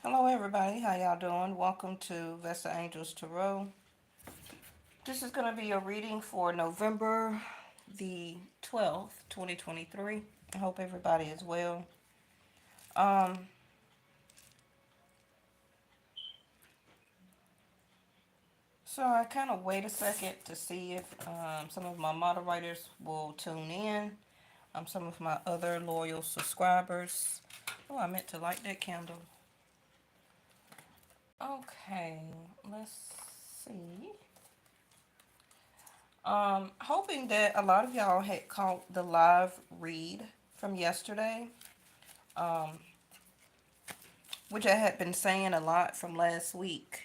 Hello, everybody. How y'all doing? Welcome to Vesta Angels Tarot. This is going to be a reading for November the 12th, 2023. I hope everybody is well. Um, so I kind of wait a second to see if some of my moderators will tune in. Some of my other loyal subscribers. Oh, I meant to light that candle. Okay, let's see. Hoping that a lot of y'all had caught the live read from yesterday, um, which I had been saying a lot from last week,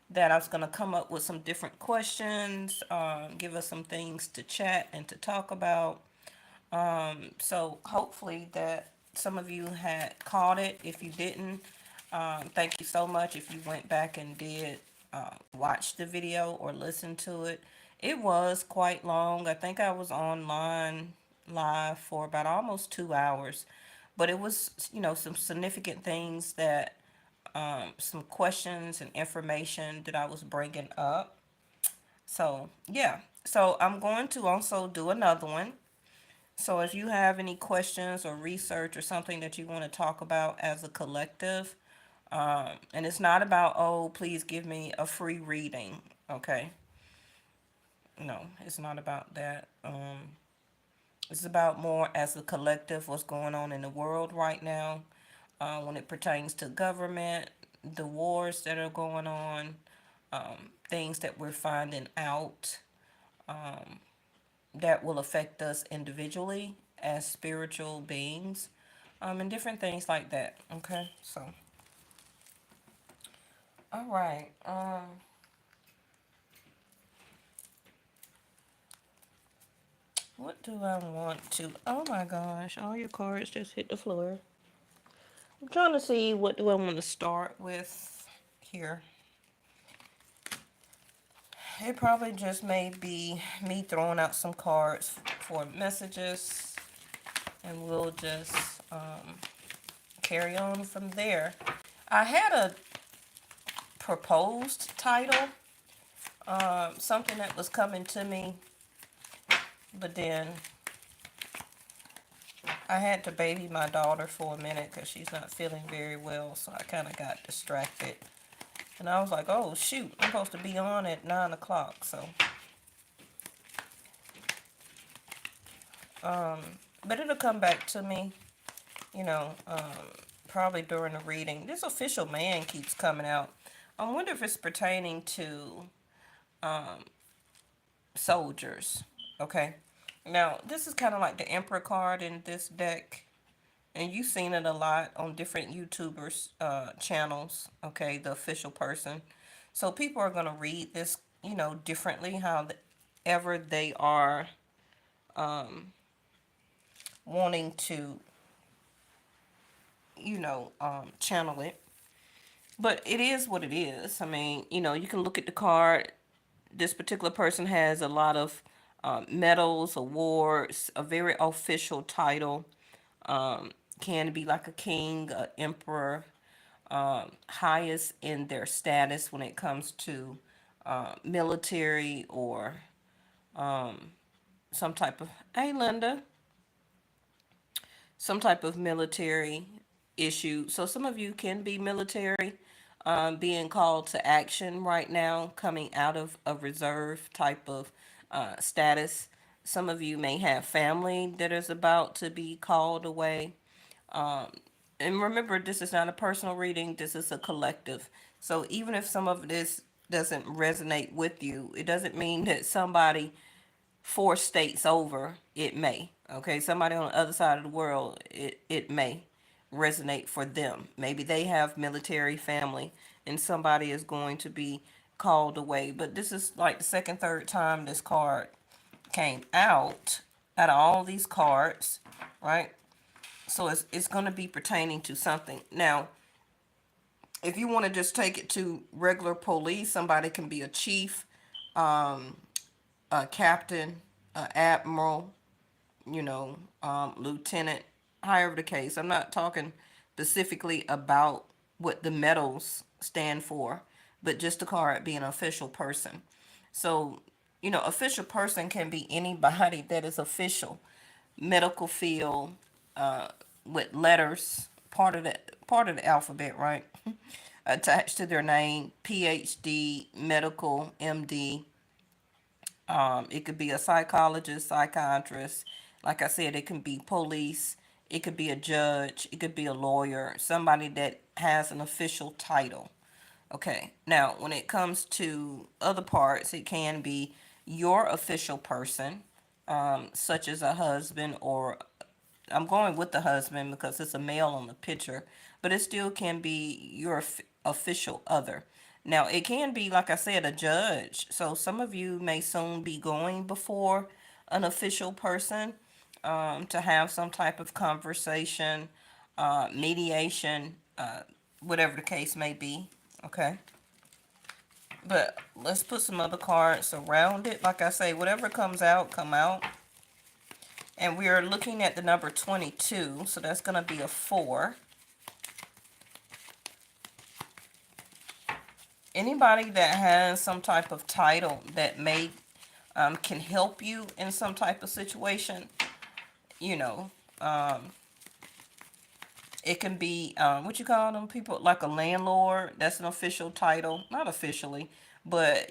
that I was going to come up with some different questions, give us some things to chat and to talk about. So hopefully that some of you had caught it. If you didn't, thank you so much if you went back and did watch the video or listen to it. It was quite long. I think I was online live for about almost 2 hours, but it was, some significant things that, some questions and information that I was bringing up. So, yeah. So I'm going to also do another one. So if you have any questions or research or something that you want to talk about as a collective, and it's not about, oh, please give me a free reading. Okay. No, it's not about that. It's about more as a collective, what's going on in the world right now, when it pertains to government, the wars that are going on, things that we're finding out that will affect us individually as spiritual beings, and different things like that. Okay, so, all right. What do I want to? Oh my gosh, all your cards just hit the floor. I'm trying to see what do I want to start with here. It probably just may be me throwing out some cards for messages, and we'll just carry on from there. I had a proposed title, something that was coming to me, but then I had to baby my daughter for a minute because she's not feeling very well, so I kind of got distracted. And I was like, oh, shoot, I'm supposed to be on at 9 o'clock, so. But it'll come back to me, you know, probably during the reading. This official man keeps coming out. I wonder if it's pertaining to soldiers, okay? Now, this is kind of like the Emperor card in this deck. And you've seen it a lot on different YouTubers' channels, okay, the official person. So people are going to read this, differently, however they are wanting to, channel it. But it is what it is. I mean, you can look at the card. This particular person has a lot of medals, awards, a very official title. Can be like a king, an emperor, highest in their status when it comes to military or some type of, hey Linda, some type of military issue. So some of you can be military, being called to action right now, coming out of a reserve type of status. Some of you may have family that is about to be called away. And remember, this is not a personal reading, this is a collective. So even if some of this doesn't resonate with you, it doesn't mean that somebody 4 states over, it may. Okay, somebody on the other side of the world, it may resonate for them. Maybe they have military family and somebody is going to be called away. But this is like the second, third time this card came out of all these cards, right? So it's going to be pertaining to something. Now, if you want to just take it to regular police, somebody can be a chief, a captain, a admiral, lieutenant, however the case. I'm not talking specifically about what the medals stand for, but just the card being an official person. So, official person can be anybody that is official, medical field, uh, with letters, part of the alphabet, right? Attached to their name, PhD, medical, MD. It could be a psychologist, psychiatrist. Like I said, it can be police. It could be a judge. It could be a lawyer. Somebody that has an official title. Okay. Now, when it comes to other parts, it can be your official person, such as a husband, or I'm going with the husband because it's a male on the picture, but it still can be your official other. Now, it can be, like I said, a judge. So some of you may soon be going before an official person, to have some type of conversation, mediation, whatever the case may be. Okay. But let's put some other cards around it. Like I say, whatever comes out, come out. And we are looking at the number 22, so that's going to be a 4. Anybody that has some type of title that may can help you in some type of situation, you know, it can be, what you call them people, like a landlord. That's an official title, not officially, but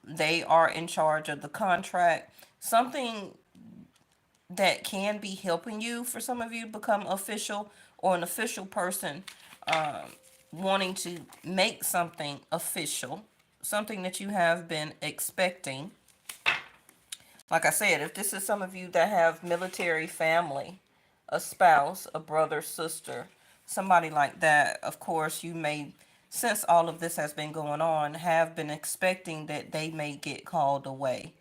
they are in charge of the contract. Something that can be helping you, for some of you, become official, or an official person, wanting to make something official, something that you have been expecting. Like I said, if this is some of you that have military family, a spouse, a brother, sister, somebody like that, of course, you may, since all of this has been going on, have been expecting that they may get called away.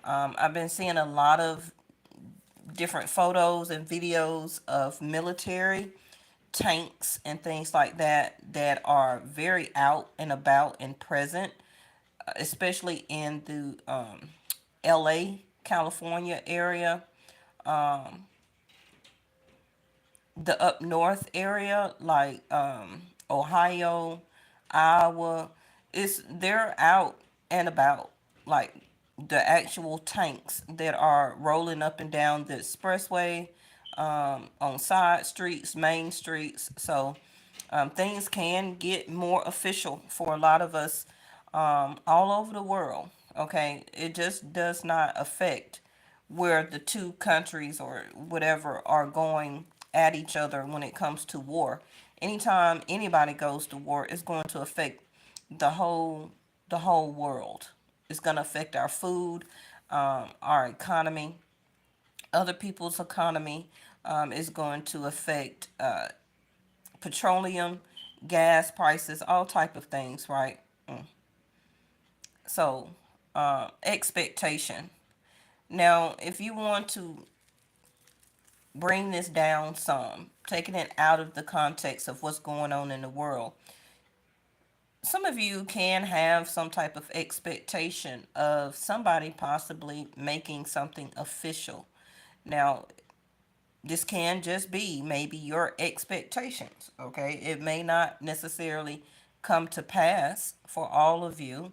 I've been seeing a lot of different photos and videos of military tanks and things like that that are very out and about and present, especially in the LA, California area, the up north area, like Ohio, Iowa. They're out and about, like the actual tanks that are rolling up and down the expressway, on side streets, main streets. So things can get more official for a lot of us, all over the world. Okay, it just does not affect where the two countries or whatever are going at each other when it comes to war. Anytime anybody goes to war, it's going to affect the whole world. It's going to affect our food, our economy, other people's economy. Is going to affect petroleum, gas prices, all type of things, right? So, expectation. Now, if you want to bring this down some, taking it out of the context of what's going on in the world, some of you can have some type of expectation of somebody possibly making something official. Now, this can just be maybe your expectations, okay? It may not necessarily come to pass for all of you.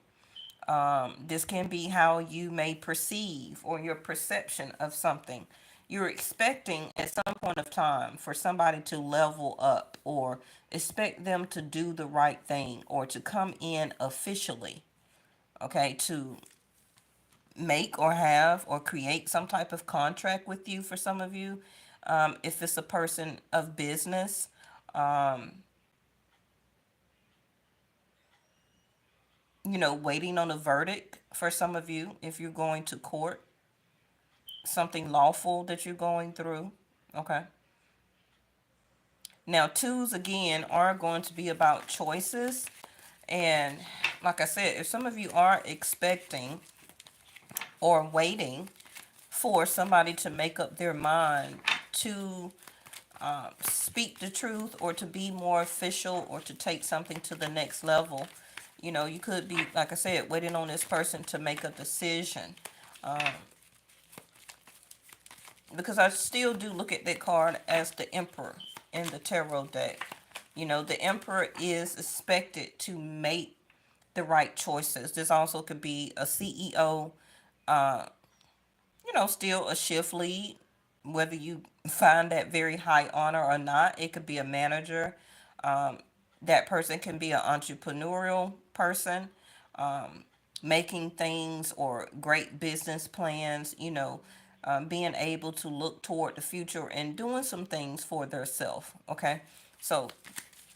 This can be how you may perceive, or your perception of something. You're expecting at some point of time for somebody to level up, or expect them to do the right thing, or to come in officially, okay, to make or have or create some type of contract with you, for some of you. If it's a person of business, waiting on a verdict, for some of you, if you're going to court, something lawful that you're going through. Okay. Now, twos again are going to be about choices. And like I said, if some of you are expecting or waiting for somebody to make up their mind to speak the truth, or to be more official, or to take something to the next level, you could be, like I said, waiting on this person to make a decision. Because I still do look at that card as the Emperor in the tarot deck. The emperor is expected to make the right choices. This also could be a CEO, still a shift lead, whether you find that very high honor or not. It could be a manager. Um, that person can be an entrepreneurial person, um, making things or great business plans, being able to look toward the future and doing some things for their self. Okay. So,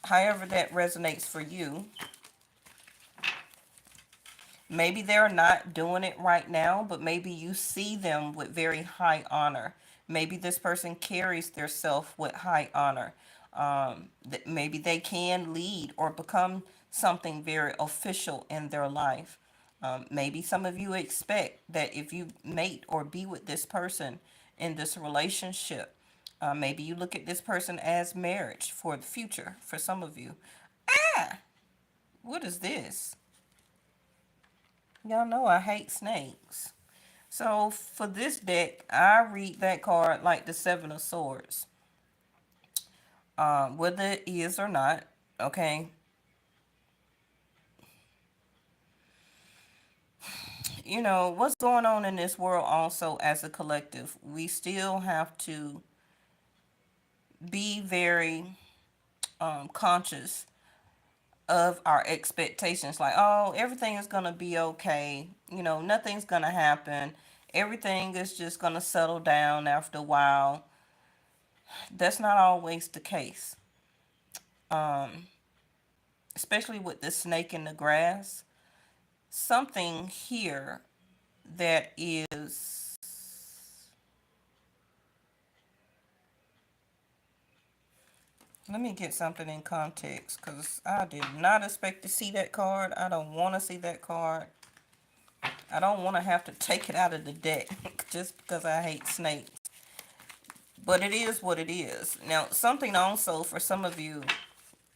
however that resonates for you, maybe they're not doing it right now, but maybe you see them with very high honor. Maybe this person carries their self with high honor. Maybe they can lead or become something very official in their life. Maybe some of you expect that if you mate or be with this person in this relationship, maybe you look at this person as marriage for the future for some of you. Ah, what is this? Y'all know I hate snakes. So for this deck, I read that card like the Seven of Swords. Whether it is or not, okay. What's going on in this world also as a collective. We still have to be very conscious of our expectations. Like, oh, everything is going to be okay. Nothing's going to happen. Everything is just going to settle down after a while. That's not always the case. Um, Especially with the snake in the grass, something here that is, let me get something in context because I did not expect to see that card. I don't want to see that card. I don't want to have to take it out of the deck just because I hate snakes. But it is what it is. Now, something also for some of you,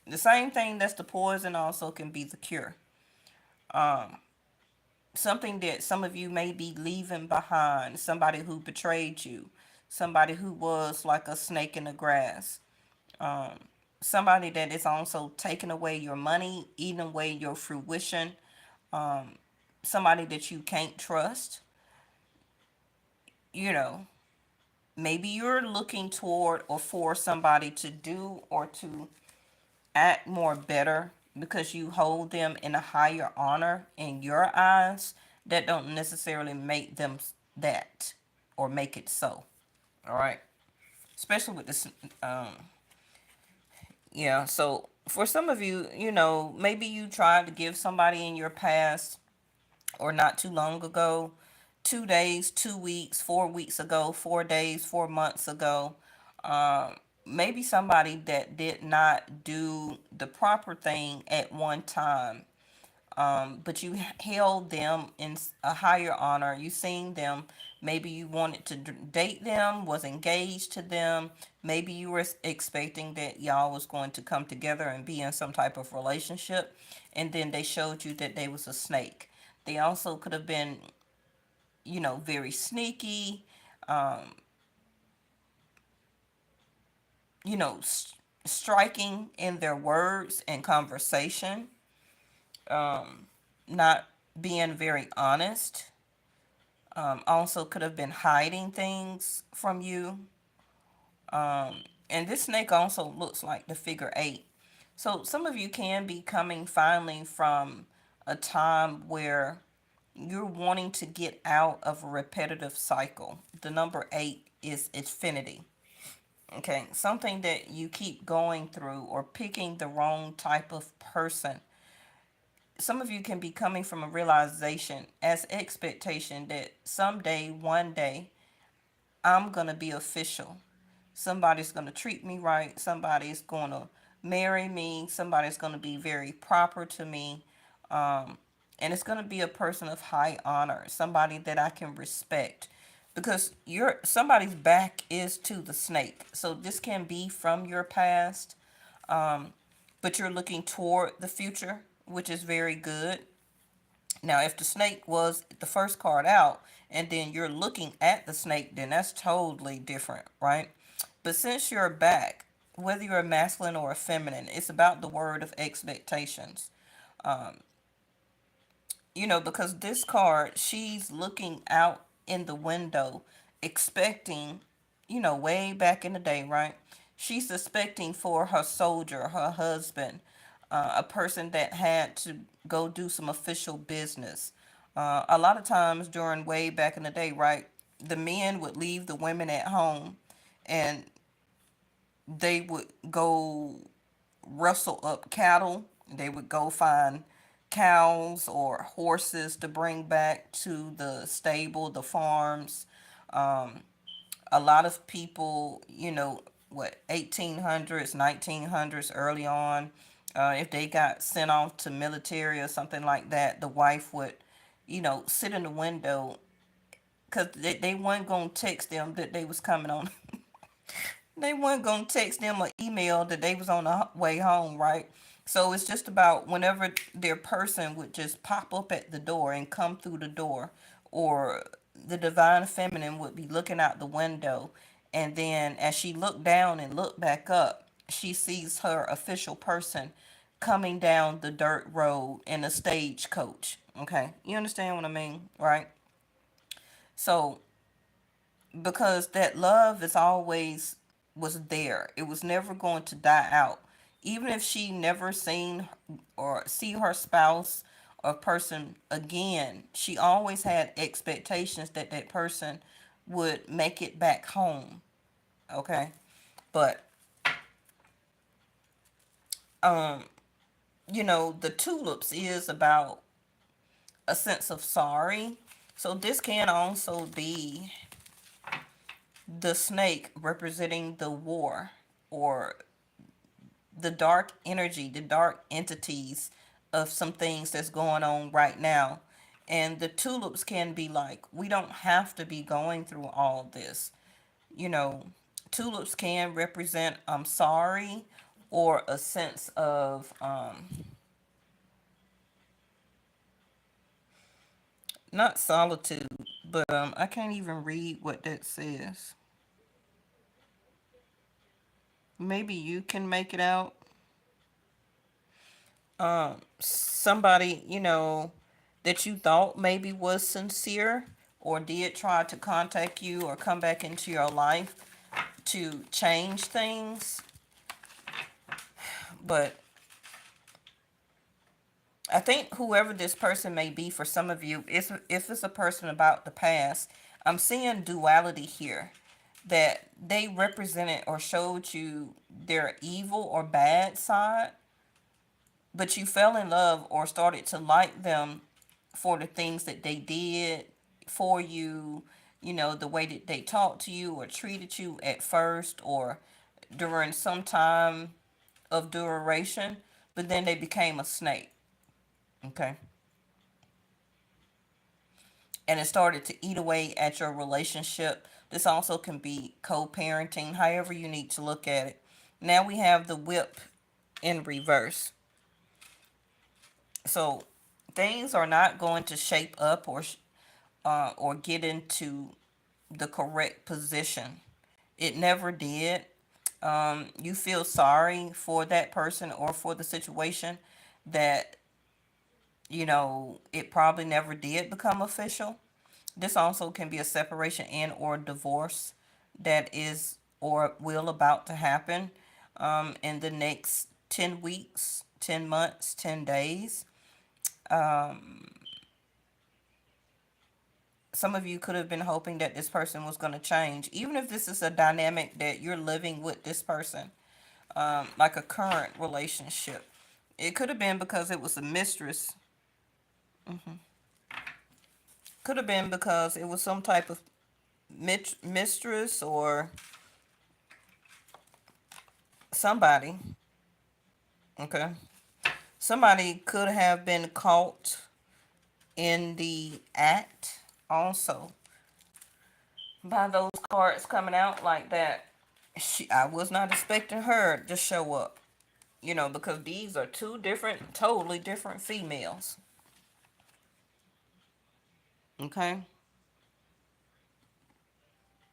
the same thing that's the poison also can be the cure. Um, Something that some of you may be leaving behind, somebody who betrayed you, somebody who was like a snake in the grass, um, somebody that is also taking away your money, eating away your fruition, um, somebody that you can't trust. you know Maybe you're looking toward or for somebody to do or to act more better because you hold them in a higher honor in your eyes. That don't necessarily make them that or make it so. All right. Especially with this. Yeah. So for some of you, maybe you tried to give somebody in your past or not too long ago, 2 days, 2 weeks, 4 weeks ago, 4 days, 4 months ago. Maybe somebody that did not do the proper thing at one time, but you held them in a higher honor. You seen them. Maybe you wanted to date them, was engaged to them. Maybe you were expecting that y'all was going to come together and be in some type of relationship, and then they showed you that they was a snake. They also could have been, very sneaky, um, striking in their words and conversation, not being very honest. Also could have been hiding things from you. And this snake also looks like the figure eight. So some of you can be coming finally from a time where you're wanting to get out of a repetitive cycle. The number eight is infinity. Okay, something that you keep going through or picking the wrong type of person. Some of you can be coming from a realization as expectation that someday, one day, I'm going to be official. Somebody's going to treat me right. Somebody's going to marry me. Somebody's going to be very proper to me. Um, and it's going to be a person of high honor, somebody that I can respect. Because somebody's back is to the snake. So this can be from your past, but you're looking toward the future, which is very good. Now, if the snake was the first card out and then you're looking at the snake, then that's totally different, right? But since you're back, whether you're a masculine or a feminine, it's about the word of expectations. Um, because this card, she's looking out in the window, expecting, way back in the day, right? She's expecting for her soldier, her husband, a person that had to go do some official business. A lot of times during way back in the day, right, the men would leave the women at home and they would go rustle up cattle. They would go find cows or horses to bring back to the stable, the farms. Um, a lot of people, 1800s, 1900s, early on, if they got sent off to military or something like that, the wife would, sit in the window because they weren't going to text them that they was coming on. They weren't gonna text them or email that they was on the way home, right? So it's just about whenever their person would just pop up at the door and come through the door, or the divine feminine would be looking out the window, and then as she looked down and looked back up, she sees her official person coming down the dirt road in a stagecoach. Okay, you understand what I mean, right? So because that love is always was there. It was never going to die out. Even if she never seen or see her spouse or person again, she always had expectations that that person would make it back home. Okay? But um the tulips is about a sense of sorry. So this can also be the snake representing the war, or the dark energy, the dark entities of some things that's going on right now. And the tulips can be like, we don't have to be going through all this. You know, tulips can represent I'm sorry, or a sense of not solitude, but I can't even read what that says. Maybe you can make it out. Somebody, that you thought maybe was sincere or did try to contact you or come back into your life to change things. But I think whoever this person may be for some of you, if it's a person about the past, I'm seeing duality here, that they represented or showed you their evil or bad side, but you fell in love or started to like them for the things that they did for you, the way that they talked to you or treated you at first or during some time of duration, but then they became a snake, okay? And it started to eat away at your relationship. This also can be co parenting, however you need to look at it. Now we have the whip in reverse. So things are not going to shape up or get into the correct position. It never did. You feel sorry for that person or for the situation that it probably never did become official. This also can be a separation and or divorce that is or will about to happen in the next 10 weeks, 10 months, 10 days. Um, some of you could have been hoping that this person was going to change, even if this is a dynamic that you're living with this person, like a current relationship. It could have been because it was a mistress. Could have been because it was some type of mistress or somebody. Okay. Somebody could have been caught in the act also by those cards coming out like that. I was not expecting her to show up, because these are two different, totally different females. Okay.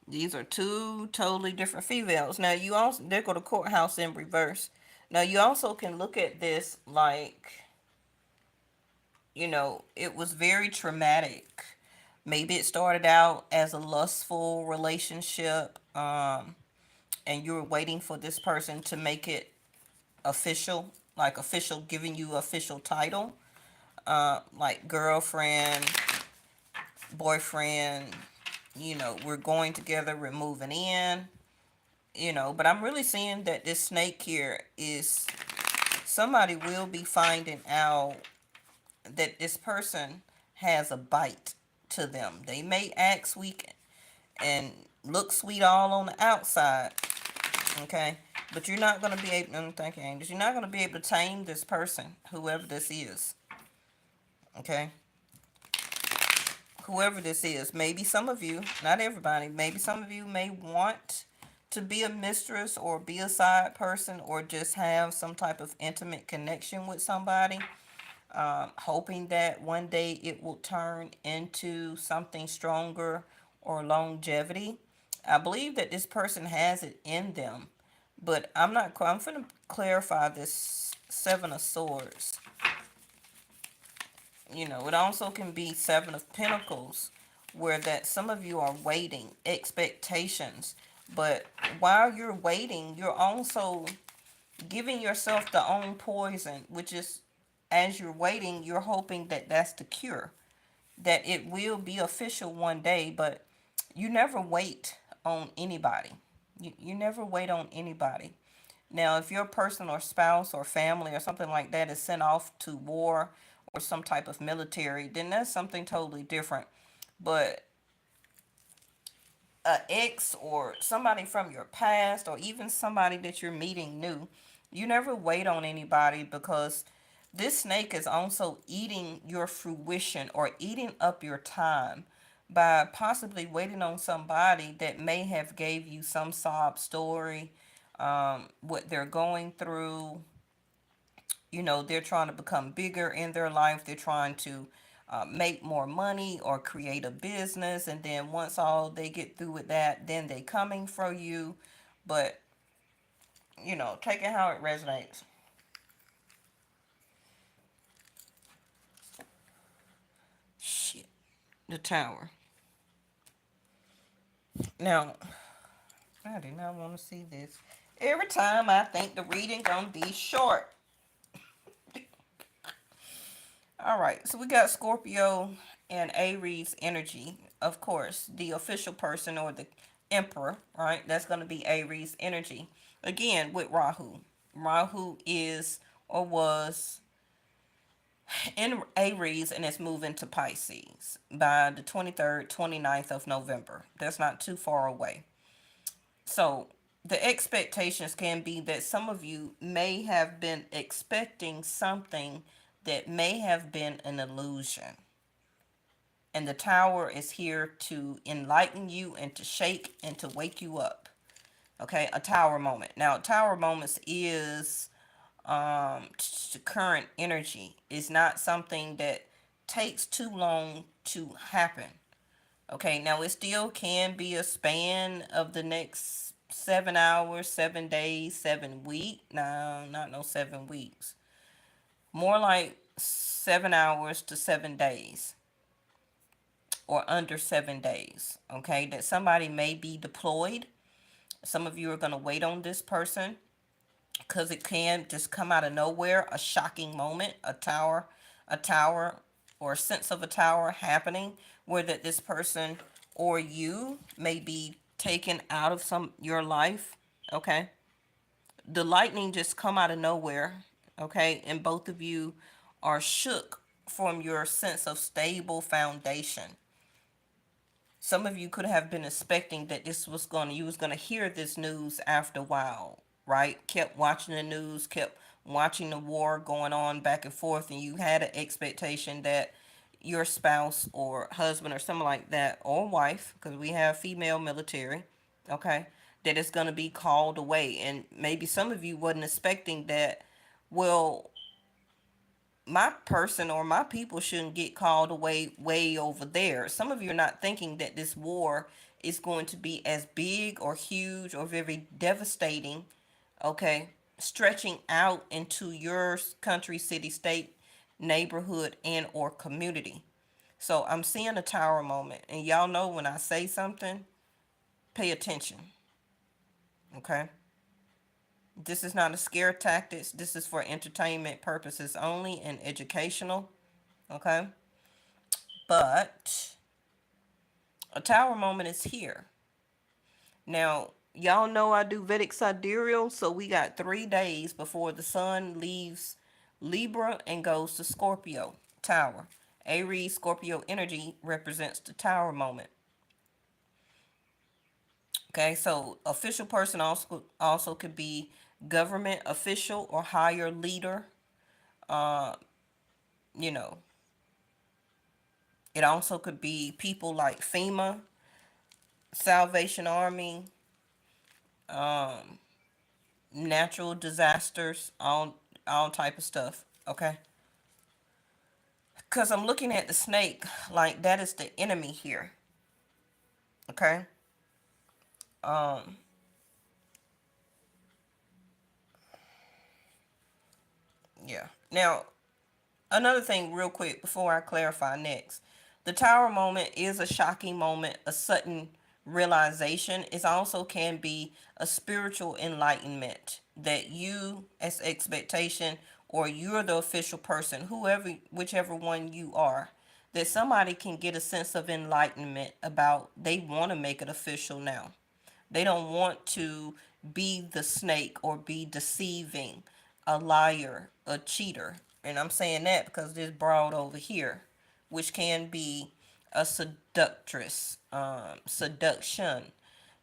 These are two totally different females. Now you also, they go to courthouse in reverse. Now you also can look at this like, it was very traumatic. Maybe it started out as a lustful relationship, and you were waiting for this person to make it official, like official, giving you official title, like girlfriend, boyfriend. We're going together, we're moving in. But I'm really seeing that this snake here is somebody will be finding out that this person has a bite to them. They may act sweet and look sweet all on the outside, okay? But you're not going to be able, thank you, angels, you're not going to be able to tame this person, whoever this is, okay? Whoever this is, maybe some of you, not everybody, maybe some of you may want to be a mistress or be a side person or just have some type of intimate connection with somebody, hoping that one day it will turn into something stronger or longevity. I believe that this person has it in them, but I'm not. I'm going to clarify this Seven of Swords. It also can be Seven of Pentacles, where that some of you are waiting, expectations, but while you're waiting, you're also giving yourself the own poison, which is, as you're waiting, you're hoping that that's the cure, that it will be official one day. But you never wait on anybody. You never wait on anybody. Now, if your person or spouse or family or something like that is sent off to war or some type of military, then that's something totally different. But a ex or somebody from your past or even somebody that you're meeting new, you never wait on anybody, because this snake is also eating your fruition or eating up your time by possibly waiting on somebody that may have gave you some sob story, what they're going through. They're trying to become bigger in their life. They're trying to make more money or create a business. And then once all they get through with that, then they coming for you. But, take it how it resonates. Shit. The Tower. Now, I do not want to see this. Every time I think the reading gonna be short. All right, so we got Scorpio and Aries energy. Of course, the official person or the emperor, right? That's going to be Aries energy. Again, with Rahu. Rahu is or was in Aries and it's moving to Pisces by the 23rd, 29th of November. That's not too far away. So the expectations can be that some of you may have been expecting something that may have been an illusion. And the tower is here to enlighten you and to shake and to wake you up. Okay, a tower moment. Now, tower moments is current energy. Is not something that takes too long to happen. Okay, now it still can be a span of the next 7 hours, 7 days, 7 weeks. No, not no 7 weeks. More like 7 hours to 7 days or under 7 days. Okay, that somebody may be deployed. Some of you are going to wait on this person because it can just come out of nowhere, a shocking moment, a tower or a sense of a tower happening where that this person or you may be taken out of some your life. Okay, the lightning just come out of nowhere. Okay, and both of you are shook from your sense of stable foundation. Some of you could have been expecting that you was going to hear this news after a while, right? Kept watching the news, kept watching the war going on back and forth, and you had an expectation that your spouse or husband or something like that, or wife, because we have female military, okay, that is going to be called away. And maybe some of you wasn't expecting that. Well, my person or my people shouldn't get called away way over there. Some of you are not thinking that this war is going to be as big or huge or very devastating, okay, stretching out into your country, city, state, neighborhood, and or community. So I'm seeing a tower moment, and y'all know when I say something, pay attention, okay? This is not a scare tactics. This is for entertainment purposes only and educational, okay? But a tower moment is here. Now, y'all know I do Vedic sidereal, so we got 3 days before the sun leaves Libra and goes to Scorpio, tower. Aries Scorpio energy represents the tower moment. Okay, so official person also could be government official or higher leader. Uh, you know, it also could be people like FEMA, Salvation Army, um, natural disasters, all type of stuff. Okay, because I'm looking at the snake like that is the enemy here. Okay, um, yeah. Now another thing, real quick, before I clarify next, the tower moment is a shocking moment, a sudden realization. It also can be a spiritual enlightenment that you, as expectation, or you're the official person, whoever, whichever one you are, that somebody can get a sense of enlightenment about they want to make it official now. They don't want to be the snake or be deceiving, a liar, a cheater. And I'm saying that because this broad over here, which can be a seductress, seduction,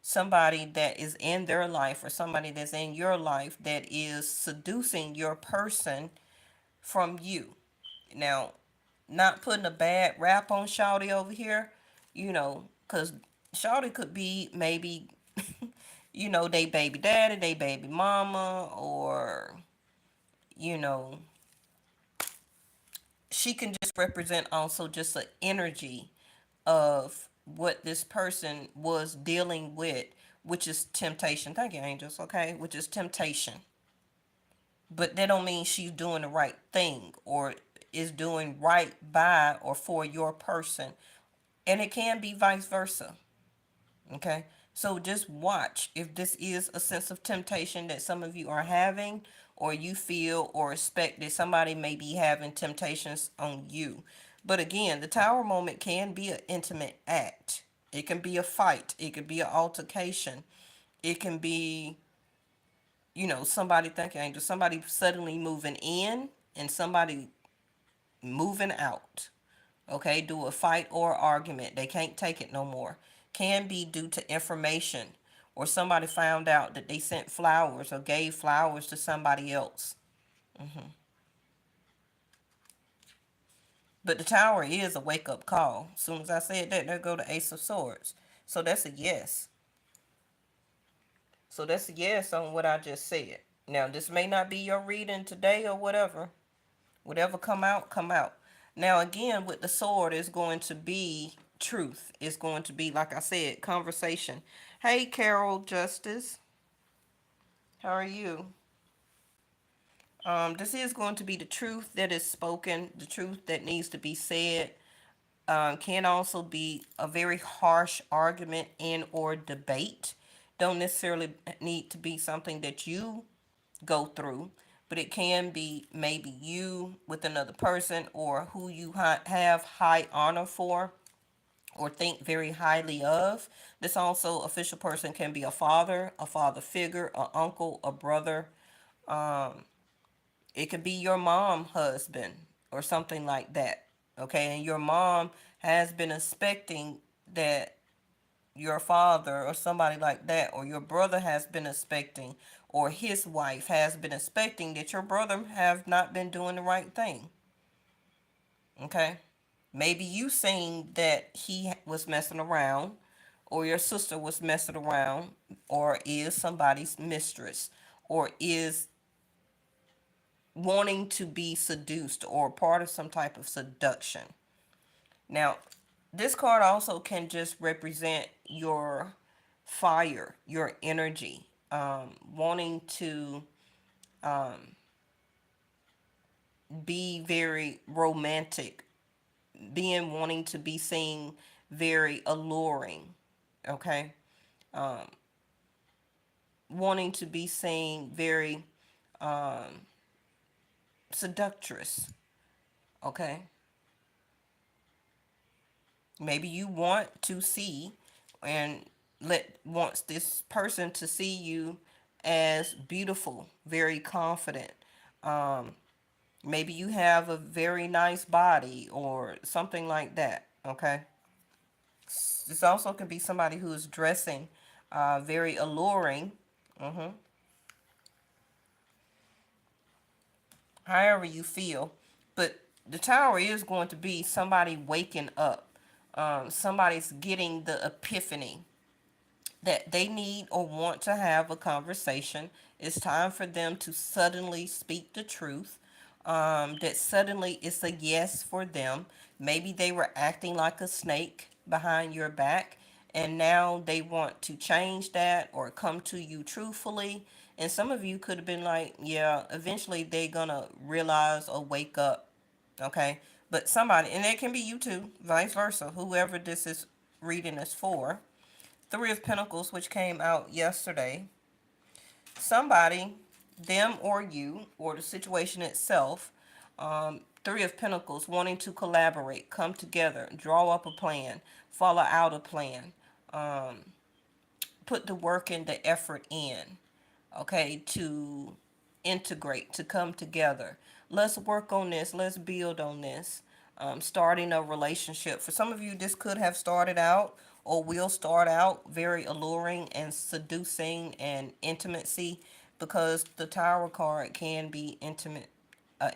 somebody that is in their life or somebody that's in your life that is seducing your person from you. Now, not putting a bad rap on Shawty over here, because Shawty could be maybe, they baby daddy, they baby mama, or, you know, she can just represent also just an energy of what this person was dealing with, which is temptation. Thank you, angels, okay? Which is temptation. But that don't mean she's doing the right thing or is doing right by or for your person. And it can be vice versa. Okay? So just watch if this is a sense of temptation that some of you are having, or you feel or expect that somebody may be having temptations on you. But again, the tower moment can be an intimate act. It can be a fight. It could be an altercation. It can be, somebody thinking angel, somebody suddenly moving in and somebody moving out. Okay, do a fight or argument. They can't take it no more. Can be due to information or somebody found out that they sent flowers or gave flowers to somebody else. hmm But the tower is a wake up call. As soon as I said that, there go the Ace of Swords. So that's a yes. So that's a yes on what I just said. Now, this may not be your reading today or whatever. Whatever come out, come out. Now, again, with the sword, it's going to be truth. It's going to be, like I said, conversation. Hey, Carol Justice. How are you? This is going to be the truth that is spoken, the truth that needs to be said. Can also be a very harsh argument and or debate. Don't necessarily need to be something that you go through, but it can be maybe you with another person or who you have high honor for or think very highly of. This also official person can be a father figure, an uncle, a brother. Um, it could be your mom, husband, or something like that. Okay, and your mom has been expecting that your father or somebody like that, or your brother has been expecting, or his wife has been expecting that your brother have not been doing the right thing. Okay, maybe you seen that he was messing around, or your sister was messing around, or is somebody's mistress, or is wanting to be seduced or part of some type of seduction. Now, this card also can just represent your fire, your energy, wanting to be very romantic, being wanting to be seen very alluring, okay? Wanting to be seen very seductress, okay? Maybe you want to see and wants this person to see you as beautiful, very confident. Maybe you have a very nice body or something like that, okay? This also could be somebody who is dressing very alluring. hmm However you feel. But the tower is going to be somebody waking up. Somebody's getting the epiphany that they need or want to have a conversation. It's time for them to suddenly speak the truth. That suddenly it's a yes for them. Maybe they were acting like a snake behind your back, and now they want to change that or come to you truthfully. And some of you could have been like, yeah, eventually they're gonna realize or wake up. Okay. But somebody, and it can be you too, vice versa, whoever this is reading is for. Three of Pentacles, which came out yesterday. Somebody, them or you, or the situation itself, Three of Pentacles, wanting to collaborate, come together, draw up a plan, follow out a plan, put the work and the effort in, okay, to integrate, to come together. Let's work on this. Let's build on this. Starting a relationship. For some of you, this could have started out or will start out very alluring and seducing and intimacy, because the Tower card can be intimate,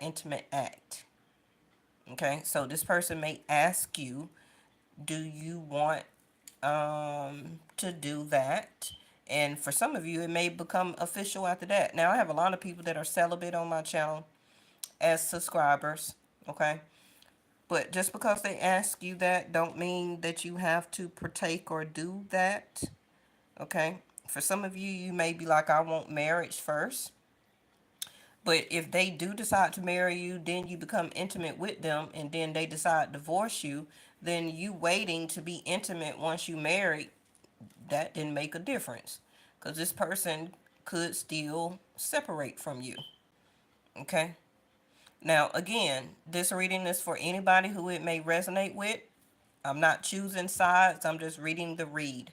intimate act. Okay, so this person may ask you, do you want to do that? And for some of you, it may become official after that. Now, I have a lot of people that are celibate on my channel as subscribers, okay? But just because they ask you that don't mean that you have to partake or do that, okay? For some of you, you may be like, I want marriage first. But if they do decide to marry you, then you become intimate with them, and then they decide to divorce you, then you waiting to be intimate once you married, that didn't make a difference. Because this person could still separate from you. Okay? Now, again, this reading is for anybody who it may resonate with. I'm not choosing sides, I'm just reading the read.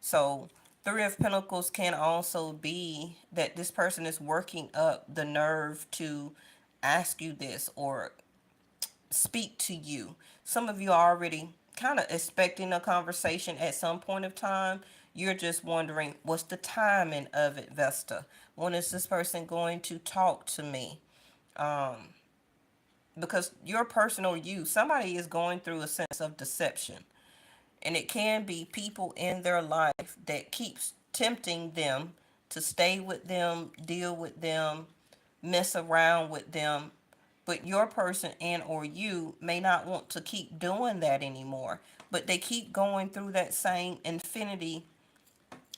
So, Three of Pentacles can also be that this person is working up the nerve to ask you this or speak to you. Some of you are already kind of expecting a conversation at some point of time. You're just wondering, what's the timing of it, Vesta? When is this person going to talk to me? Because your personal you, somebody is going through a sense of deception. And it can be people in their life that keeps tempting them to stay with them, deal with them, mess around with them. But your person and or you may not want to keep doing that anymore. But they keep going through that same infinity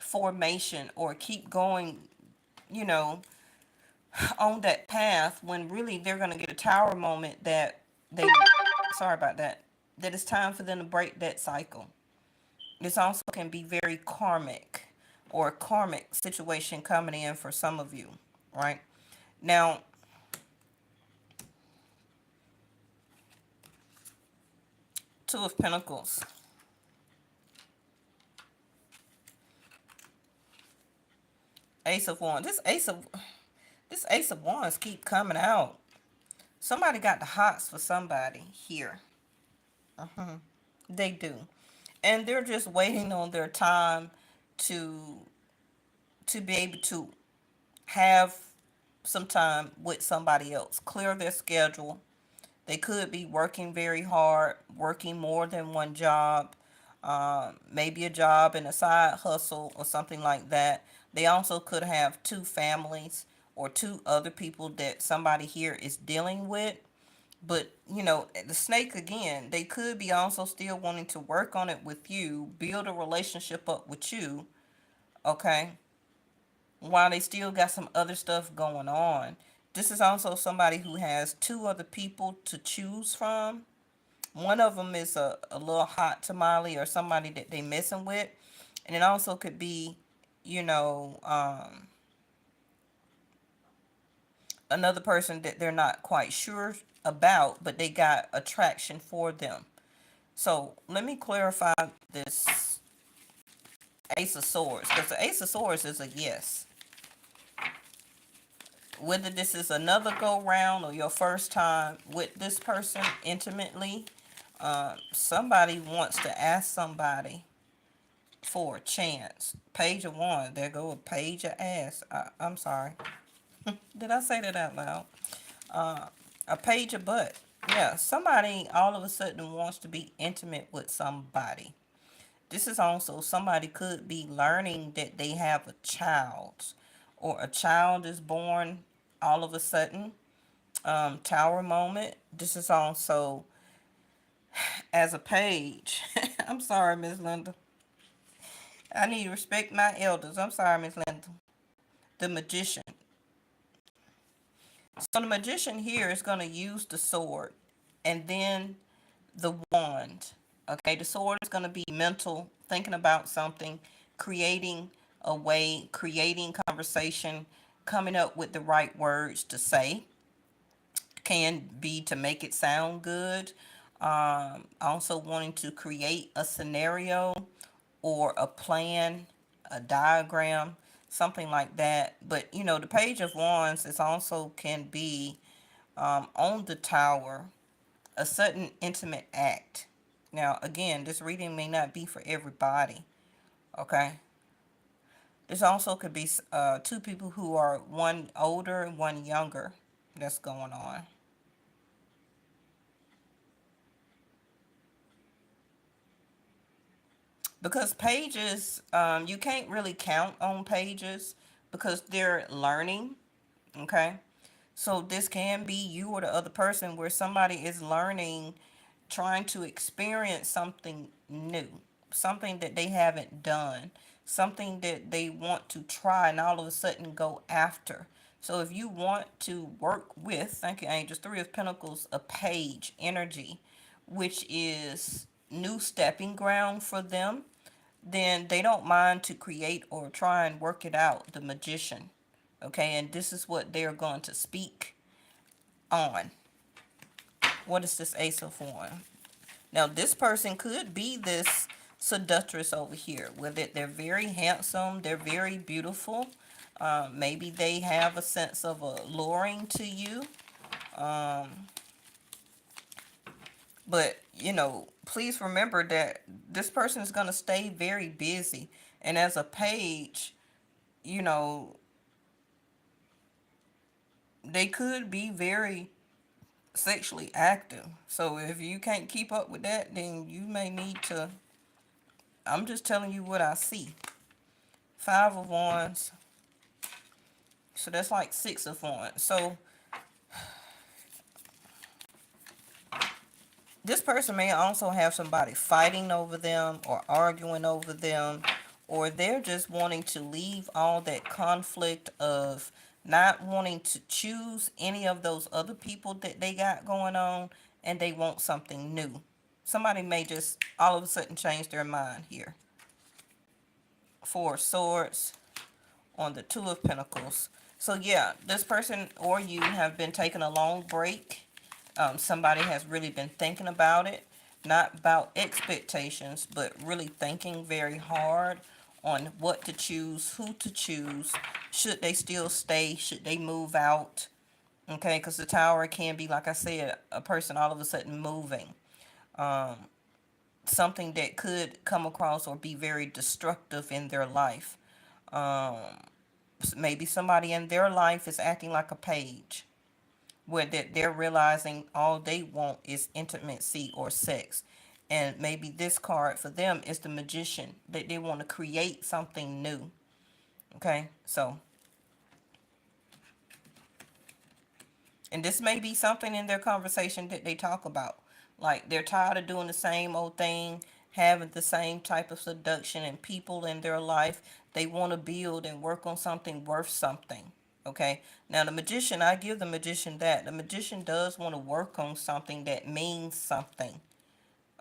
formation, or keep going, you know, on that path, when really they're going to get a tower moment that they, sorry about that, that it's time for them to break that cycle. This also can be very karmic, or a karmic situation coming in for some of you, right? Now, Two of Pentacles. Ace of Wands. This Ace of Wands keep coming out. Somebody got the hots for somebody here. They do. And they're just waiting on their time to be able to have some time with somebody else. Clear their schedule. They could be working very hard, working more than one job, maybe a job and a side hustle or something like that. They also could have two families or two other people that somebody here is dealing with. But, the snake again, they could be also still wanting to work on it with you, build a relationship up with you, okay? While they still got some other stuff going on. This is also somebody who has two other people to choose from. One of them is a little hot tamale or somebody that they messing with. And it also could be, you know, another person that they're not quite sure about, but they got attraction for them. So let me clarify this Ace of Swords, because the Ace of Swords is a yes. Whether this is another go round or your first time with this person intimately, somebody wants to ask somebody for a chance. Page of Wands. There go a page of ass. I'm sorry. Did I say that out loud? A page of butt. Yeah, somebody all of a sudden wants to be intimate with somebody. This is also somebody could be learning that they have a child, or a child is born all of a sudden. Tower moment. This is also as a page. I'm sorry, Miss Linda. I need to respect my elders. I'm sorry, Miss Linda. The magician. So the magician here is going to use the sword and then the wand. Okay, the sword is going to be mental, thinking about something, creating a way, creating conversation, coming up with the right words to say. Can be to make it sound good. Also wanting to create a scenario or a plan, a diagram, something like that. But the Page of Wands is also can be on the tower, a sudden intimate act. Now, again, this reading may not be for everybody, okay? This also could be two people who are one older and one younger that's going on. Because pages, you can't really count on pages because they're learning, okay? So this can be you or the other person where somebody is learning, trying to experience something new, something that they haven't done, something that they want to try and all of a sudden go after. So if you want to work with, thank you, Angels, Three of Pentacles, a page energy, which is new stepping ground for them, then they don't mind to create or try and work it out, the magician. Okay, and this is what they're going to speak on. What is this Ace of Wands? Now, this person could be this seductress over here, where they're very handsome, they're very beautiful. Maybe they have a sense of alluring to you. But, please remember that this person is going to stay very busy. And as a page, you know, they could be very sexually active. So if you can't keep up with that, then you may need to. I'm just telling you what I see. Five of Wands. So that's like Six of Wands. So this person may also have somebody fighting over them or arguing over them, or they're just wanting to leave all that conflict of not wanting to choose any of those other people that they got going on, and they want something new. Somebody may just all of a sudden change their mind here. Four of Swords on the Two of Pentacles. So yeah, this person or you have been taking a long break. Somebody has really been thinking about it, not about expectations, but really thinking very hard on what to choose, who to choose. Should they still stay? Should they move out? Okay, because the Tower can be, like I said, a person all of a sudden moving. Something that could come across or be very destructive in their life. Maybe somebody in their life is acting like a page, where they're realizing all they want is intimacy or sex. And maybe this card for them is the magician, that they want to create something new. Okay, so And this may be something in their conversation that they talk about. Like they're tired of doing the same old thing, having the same type of seduction and people in their life. They want to build and work on something worth something. Okay. Now the magician, I give the magician that. The magician does want to work on something that means something.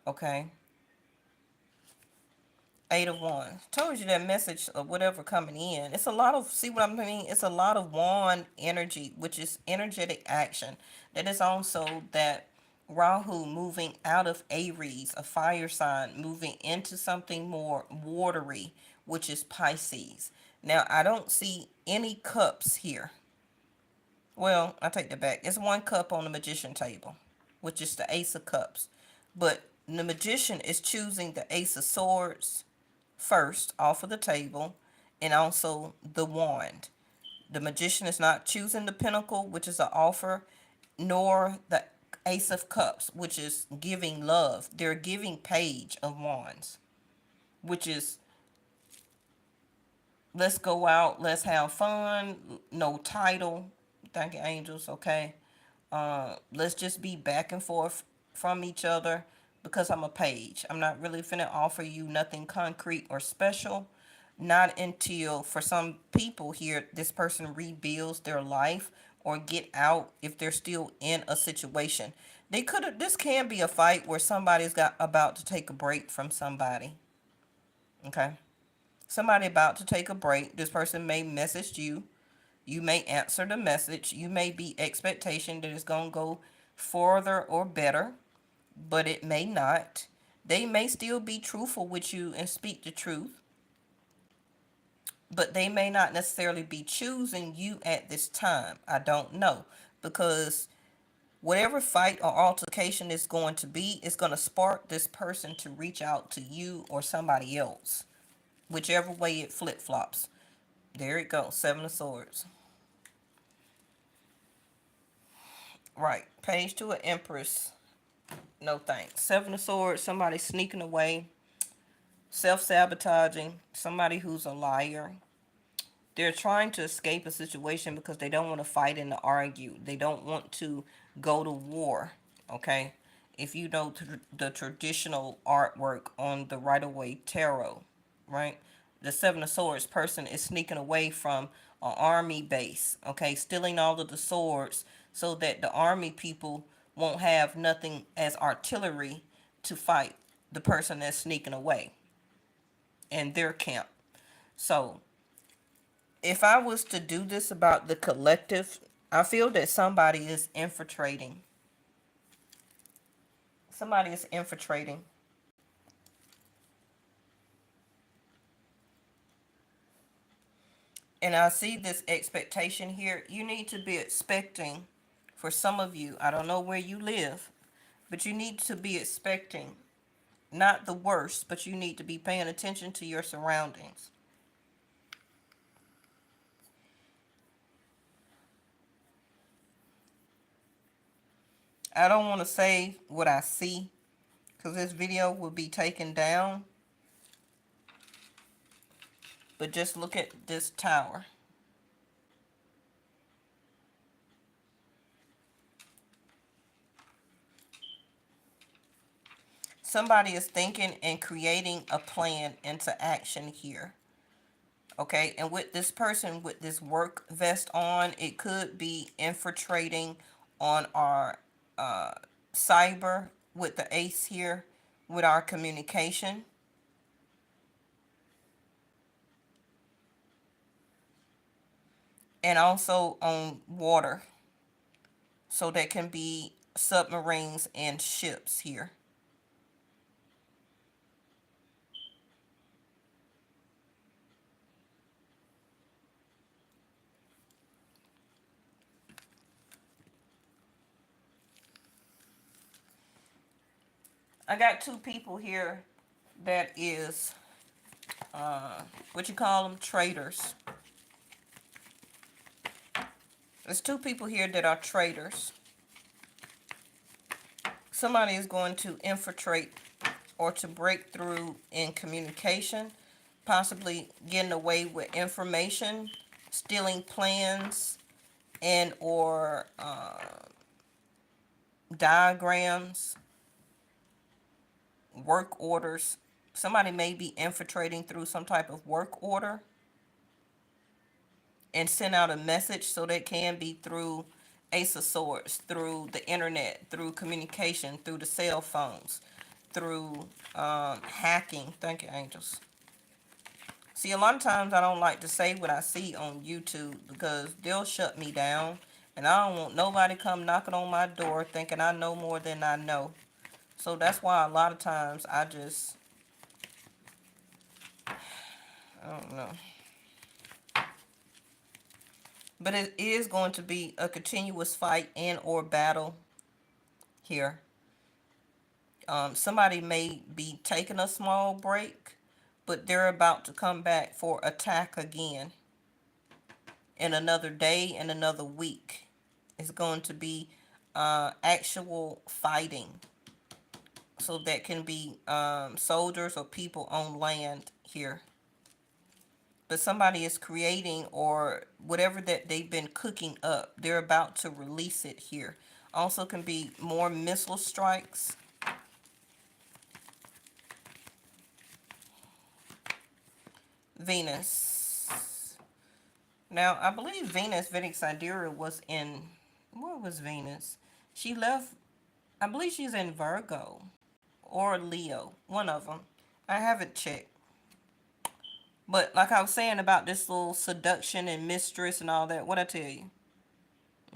Okay. Eight of Wands. Told you that message of whatever coming in. It's a lot of, see what I mean? It's a lot of wand energy, which is energetic action. That is also that Rahu moving out of Aries, a fire sign, moving into something more watery, which is Pisces. Now, I don't see any cups here. Well, I take that back. It's one cup on the magician table, which is the Ace of Cups. But the magician is choosing the Ace of Swords first off of the table, and also the wand. The magician is not choosing the pentacle, which is an offer, nor the Ace of Cups, which is giving love. They're giving Page of Wands, which is let's go out, let's have fun, no title. Thank you, angels, okay? Let's just be back and forth from each other because I'm a page. I'm not really finna offer you nothing concrete or special. Not until, for some people here, this person rebuilds their life or get out if they're still in a situation. They could have, this can be a fight where somebody's got about to take a break from somebody. Okay. Somebody about to take a break. This person may message you. You may answer the message. You may be expectation that it's going to go further or better, but it may not. They may still be truthful with you and speak the truth, but they may not necessarily be choosing you at this time. I don't know, because whatever fight or altercation is going to be is going to spark this person to reach out to you or somebody else, whichever way it flip-flops. There it goes, Seven of Swords. Right, Page to an Empress. No thanks. Seven of Swords, somebody sneaking away, self-sabotaging, somebody who's a liar. They're trying to escape a situation because they don't want to fight and to argue. They don't want to go to war, okay? If you know the traditional artwork on the Rider-Waite Tarot, right? The Seven of Swords person is sneaking away from an army base, okay? Stealing all of the swords so that the army people won't have nothing as artillery to fight the person that's sneaking away in their camp. So if I was to do this about the collective, I feel that somebody is infiltrating. Somebody is infiltrating. And I see this expectation here. You need to be expecting, for some of you, I don't know where you live, but you need to be expecting not the worst, but you need to be paying attention to your surroundings. I don't want to say what I see because this video will be taken down. But just look at this tower. Somebody is thinking and creating a plan into action here. Okay, and with this person with this work vest on, it could be infiltrating on our cyber with the ace here, with our communication. And also on water. So that can be submarines and ships here. I got two people here that is, what you call them, traders. There's two people here that are traders. Somebody is going to infiltrate or to break through in communication, possibly getting away with information, stealing plans, and or diagrams, work orders. Somebody may be infiltrating through some type of work order and send out a message, so that can be through Ace of Swords, through the internet, through communication, through the cell phones, through hacking. Thank you, angels. See, a lot of times I don't like to say what I see on YouTube because they'll shut me down, and I don't want nobody come knocking on my door thinking I know more than I know. So that's why a lot of times I don't know. But it is going to be a continuous fight and or battle here. Somebody may be taking a small break, but they're about to come back for attack again in another day and another week. It's going to be actual fighting. So that can be soldiers or people on land here. But somebody is creating, or whatever that they've been cooking up, they're about to release it here. Also can be more missile strikes. Venus. Now, I believe Venus, Vedic Sidereal, was in, where was Venus? She left, I believe she's in Virgo or Leo, one of them. I haven't checked. But like I was saying about this little seduction and mistress and all that, what I tell you.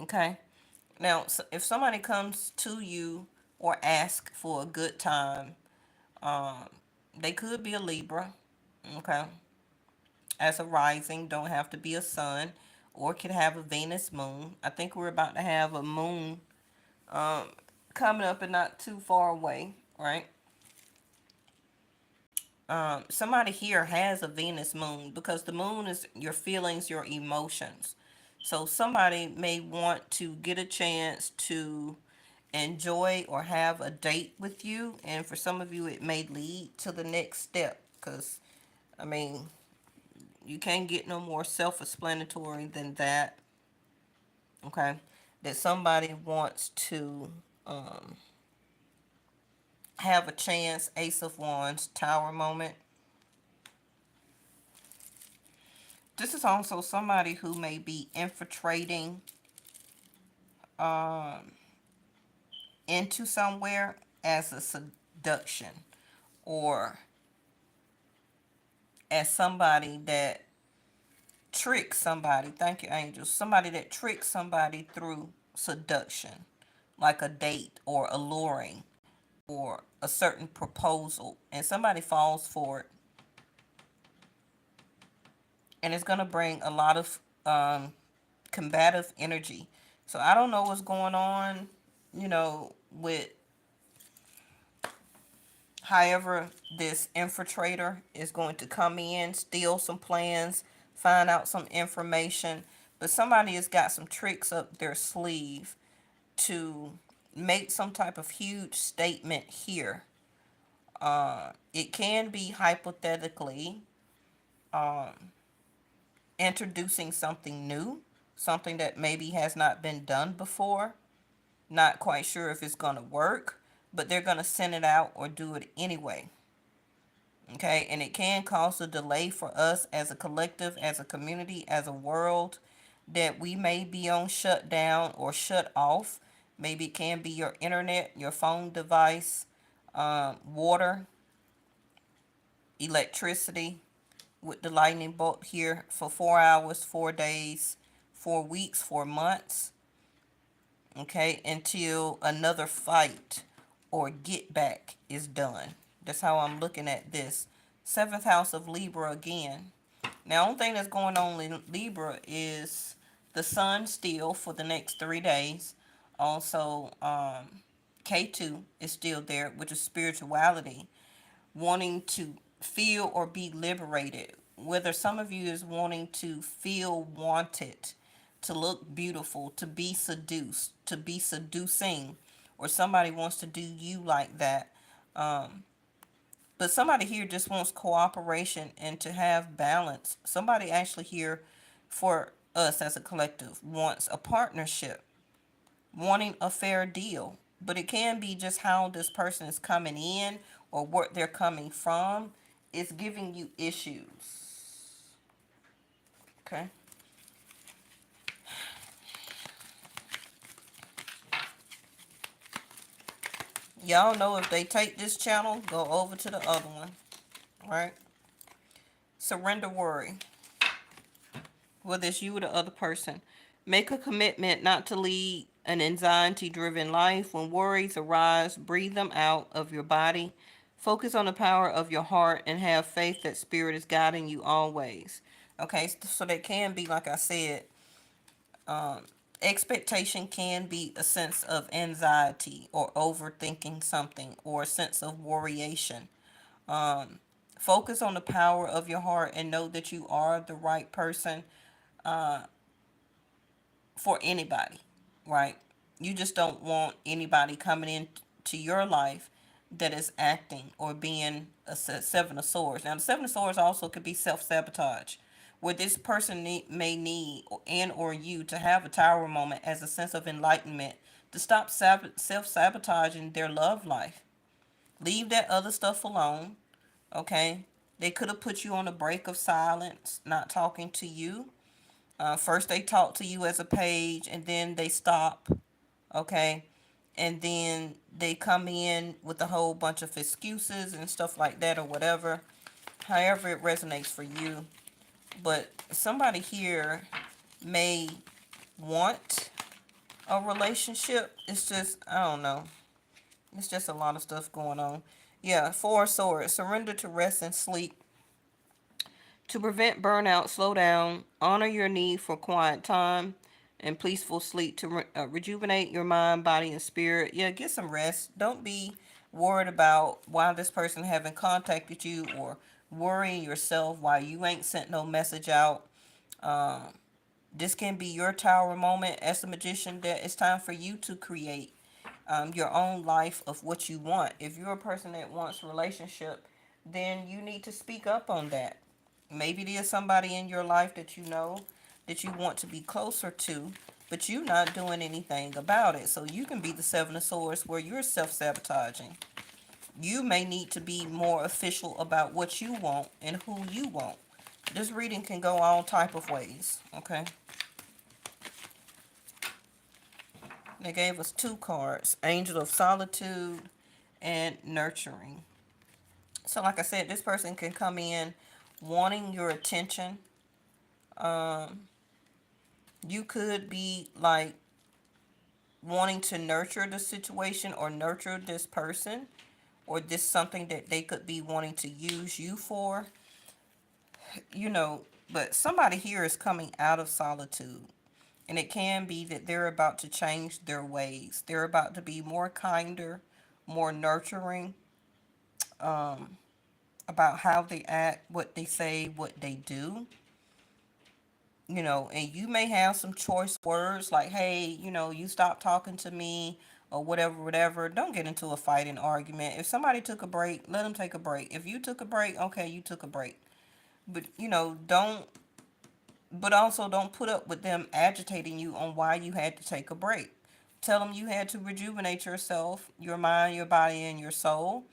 Okay. Now, if somebody comes to you or ask for a good time, um, they could be a Libra. Okay. As a rising, don't have to be a sun, or could have a Venus moon. I think we're about to have a moon um, coming up and not too far away, right? Somebody here has a Venus moon because the moon is your feelings, your emotions. So somebody may want to get a chance to enjoy or have a date with you, and for some of you, it may lead to the next step. Because, I mean, you can't get no more self explanatory than that. Okay? That somebody wants to um, have a chance, Ace of Wands, Tower moment. This is also somebody who may be infiltrating um, into somewhere as a seduction, or as somebody that tricks somebody. Thank you, angels. Somebody that tricks somebody through seduction, like a date or alluring or a certain proposal, and somebody falls for it, and it's going to bring a lot of combative energy. So I don't know what's going on, with however this infiltrator is going to come in, steal some plans, find out some information. But somebody has got some tricks up their sleeve to make some type of huge statement here. It can be hypothetically um, introducing something new, something that maybe has not been done before. Not quite sure if it's going to work, but they're going to send it out or do it anyway. Okay, and it can cause a delay for us as a collective, as a community, as a world, that we may be on shutdown or shut off. Maybe it can be your internet, your phone device, water, electricity, with the lightning bolt here for 4 hours, 4 days, 4 weeks, 4 months. Okay, until another fight or get back is done. That's how I'm looking at this. Seventh house of Libra again. Now, only thing that's going on in Libra is the sun still for the next 3 days. Also, K2 is still there, which is spirituality, wanting to feel or be liberated. Whether some of you is wanting to feel wanted, to look beautiful, to be seduced, to be seducing, or somebody wants to do you like that. Um, but somebody here just wants cooperation and to have balance. Somebody actually here for us as a collective wants a partnership, wanting a fair deal. But it can be just how this person is coming in or what they're coming from is giving you issues. Okay. Y'all know if they take this channel, go over to the other one. Right? Surrender worry. Whether it's you or the other person. Make a commitment not to lead an anxiety driven life. When worries arise, breathe them out of your body. Focus on the power of your heart and have faith that Spirit is guiding you always. Okay, so that can be, like I said, um, expectation can be a sense of anxiety or overthinking something or a sense of worryation. Um, Focus on the power of your heart and know that you are the right person uh, for anybody, right? You just don't want anybody coming in to your life that is acting or being a seven of swords. Now, the seven of swords also could be self-sabotage, where this person may need and or you to have a tower moment as a sense of enlightenment to stop self-sabotaging their love life. Leave that other stuff alone, okay? They could have put you on a break of silence, not talking to you. First, they talk to you as a page, and then they stop, okay? And then they come in with a whole bunch of excuses and stuff like that, or whatever. However, it resonates for you. But somebody here may want a relationship. It's just, I don't know. It's just a lot of stuff going on. Yeah, Four of Swords. Surrender to rest and sleep. To prevent burnout, slow down, honor your need for quiet time and peaceful sleep to rejuvenate your mind, body, and spirit. Yeah, get some rest. Don't be worried about why this person haven't contacted you or worrying yourself why you ain't sent no message out. Um, this can be your tower moment as a magician that it's time for you to create your own life of what you want. If you're a person that wants a relationship, then you need to speak up on that. Maybe there's somebody in your life that you know that you want to be closer to, but you're not doing anything about it. So you can be the Seven of Swords where you're self-sabotaging. You may need to be more official about what you want and who you want. This reading can go all type of ways, okay? They gave us two cards, Angel of Solitude and Nurturing. So like I said, this person can come in wanting your attention. Um, you could be like wanting to nurture the situation or nurture this person or this something that they could be wanting to use you for, you know, but somebody here is coming out of solitude. And it can be that they're about to change their ways. They're about to be more kinder, more nurturing, um, about how they act, what they say, what they do. You know, and you may have some choice words like, hey, you know, you stop talking to me or whatever, whatever. Don't get into a fighting argument. If somebody took a break, let them take a break. If you took a break, okay, you took a break. But, you know, but also don't put up with them agitating you on why you had to take a break. Tell them you had to rejuvenate yourself, your mind, your body, and your soul.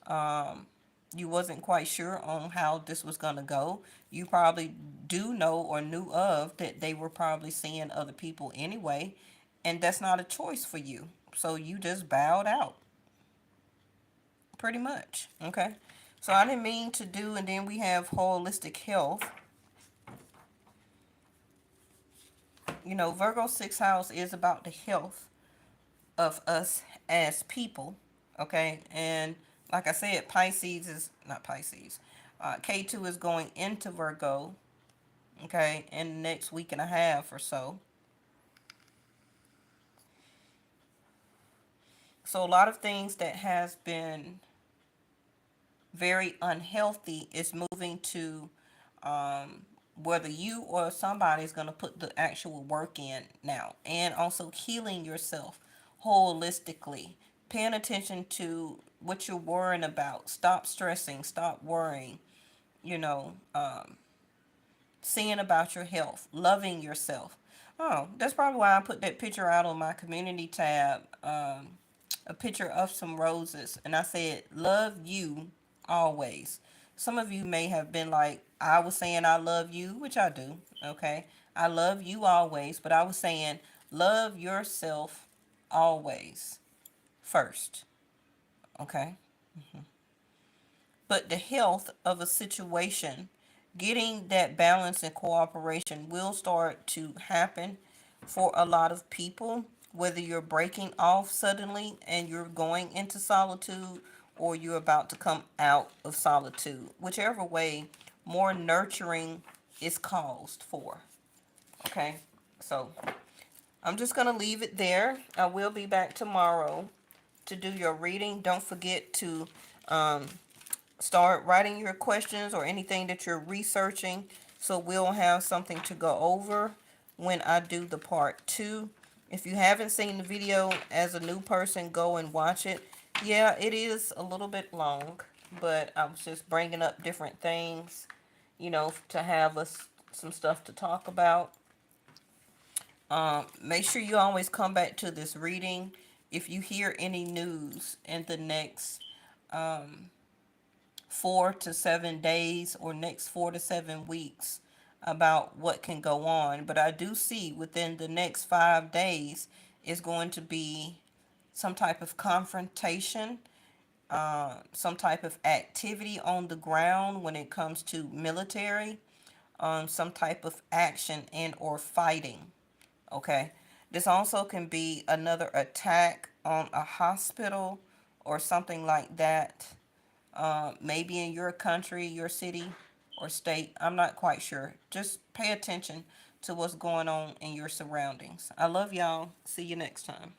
Um, you wasn't quite sure on how this was going to go. You probably do know or knew of that they were probably seeing other people anyway, and that's not a choice for you. So you just bowed out, pretty much. Okay. So I didn't mean to do, and then we have holistic health. You know, Virgo 6th house is about the health of us as people. Okay. And like I said, Pisces is not Pisces. K2 is going into Virgo, okay, in the next week and a half or so. So a lot of things that has been very unhealthy is moving to whether you or somebody is going to put the actual work in now, and also healing yourself holistically, paying attention to what you're worrying about. Stop stressing, stop worrying, you know, seeing about your health, loving yourself. Oh, that's probably why I put that picture out on my community tab. A picture of some roses, and I said, "Love you always." Some of you may have been like, I was saying I love you, which I do, okay? I love you always, but I was saying, love yourself always first, okay? But the health of a situation, getting that balance and cooperation will start to happen for a lot of people, whether you're breaking off suddenly and you're going into solitude, or you're about to come out of solitude. Whichever way, more nurturing is caused for. Okay? So I'm just going to leave it there. I will be back tomorrow to do your reading. Don't forget to start writing your questions or anything that you're researching, so we'll have something to go over when I do the part 2. If you haven't seen the video as a new person, go and watch it. Yeah, it is a little bit long, but I was just bringing up different things, to have us some stuff to talk about. Make sure you always come back to this reading if you hear any news in the next 4 to 7 days or next 4 to 7 weeks about what can go on. But I do see within the next 5 days is going to be some type of confrontation, some type of activity on the ground when it comes to military, some type of action and or fighting. Okay. This also can be another attack on a hospital or something like that. Maybe in your country, your city, or state. I'm not quite sure. Just pay attention to what's going on in your surroundings. I love y'all. See you next time.